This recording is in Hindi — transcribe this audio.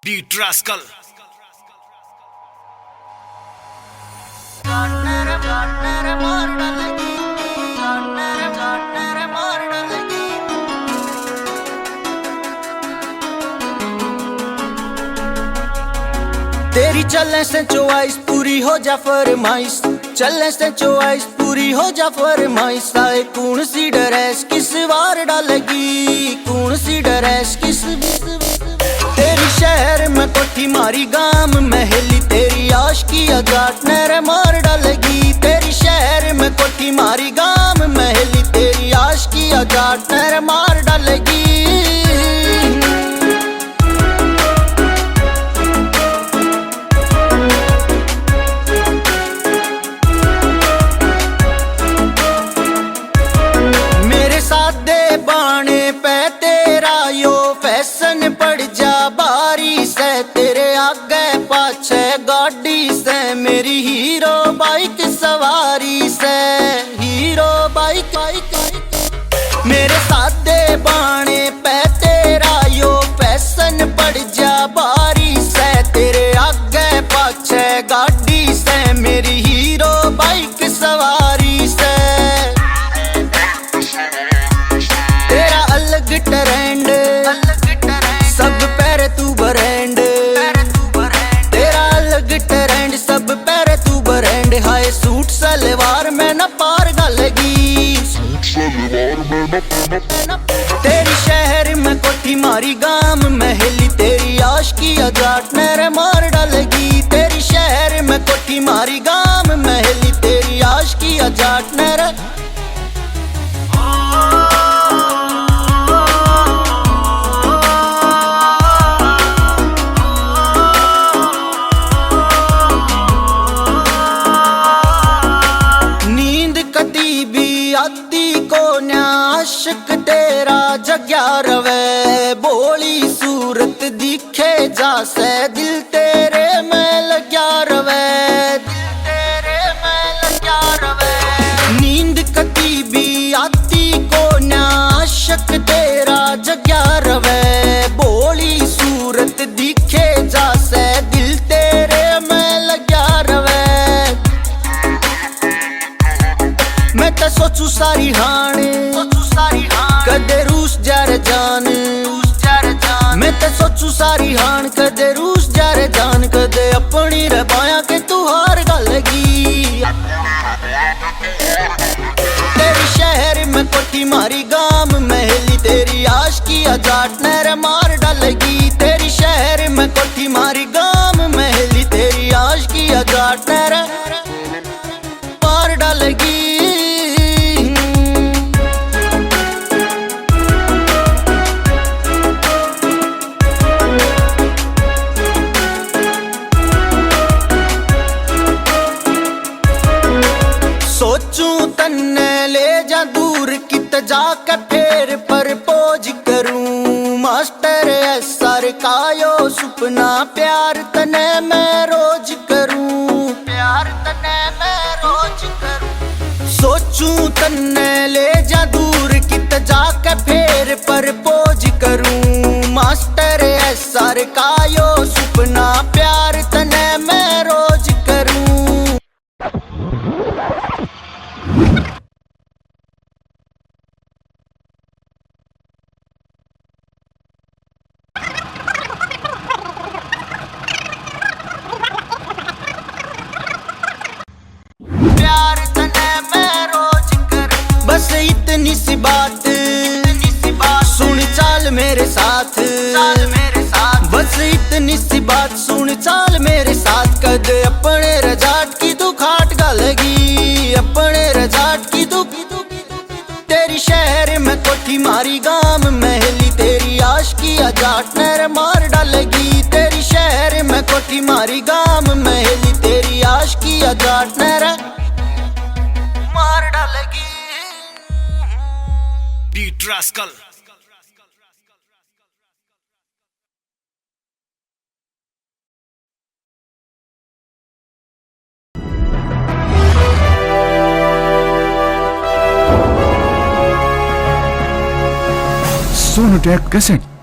Beat rascal. तेरी चलने से चॉइस पूरी हो जा फरमाइश, चलने से चॉइस पूरी हो जा फरमाइश। आए कौन सी ड्रेस किस बार डालेगी, कौन सी ड्रेस किस। तेरी शहर में कोठी मारी गाम महली, तेरी आशिकी अजाट नहर मार डालेगी। तेरी शहर में कोठी मारी गाम महली, तेरी आशिकी अजाट नहर मार डालेगी। बाणे पे तेरा यो फैशन पड़ जा बारी से, तेरे आगे पाछे गाड़ी से मेरी हीरो बाइक सवारी से, हीरो बाइक। मेरे सादे बाणे पे तेरा यो फैशन पड़ जा बारी से, तेरे आगे पाछे गाड़ी से मेरी हीरो बाइक सवारी से। ट्रेंड सब पैरे तू ब्रांड, तेरा अलग ट्रेंड सब पैरे तू ब्रांड। हाय सूट सलवार में न पार गलेगी, तेरी शहर में कोठी मारी गाम महली, तेरी आशिकी अजाट नहर मार डालेगी। तेरी शहर में कोठी मारी गाम महली, तेरी आशिकी अजाट नहर। आशिक तेरा जग्या रवे, बोली सूरत दिखे जासे, दिल तेरे में लग्या रवे, दिल तेरे में लग्या रवे। नींद कती भी आती को ना, आशिक तेरा जग्या रवे, बोली सूरत दिखे जासे, दिल तेरे में लग्या रवे। मैं तो सोचू सारी हाने कदे रूस जार जान, मैं तो सोचू सारी हान कदे रूस जार जान। कदे अपनी रबाया के तू हार गलगी, तेरी शहर में कोठी मारी गाम महली, तेरी आशिकी अजाट नहर मार डालेगी। तेरी शहर में कोठी मारी गाम महली, तेरी आशिकी अजाट नहर मार डालेगी। सोचू तन्ने ले जा दूर कित जाकर फिर प्रपोज करूं, मास्टर एसआर का यो सुपना प्यार तने मैं रोज करूं, प्यार तने मैं रोज करूं। सोचू तन्ने ले जा दूर कित जाकर फिर प्रपोज करूं, मास्टर एसआर का यो सुपना प्यार तने मैं रोज करूं। प्यार तने मैं रोज करूं, बस इतनी सी बात सुन चाल मेरे साथ, बस इतनी सी बात सुन चाल मेरे साथ। कदे अपने रजाट की तू खाट गलेगी, अपने रजाट की तू। तेरी शहर में कोठी मारी गाम महली, तेरी आशिकी अजाट नहर मार डालेगी। तेरी शहर में कोठी मारी गाम महली, तेरी आशिकी अजाट नहर मार डालेगी। Beat rascal. Sonotech Cassette.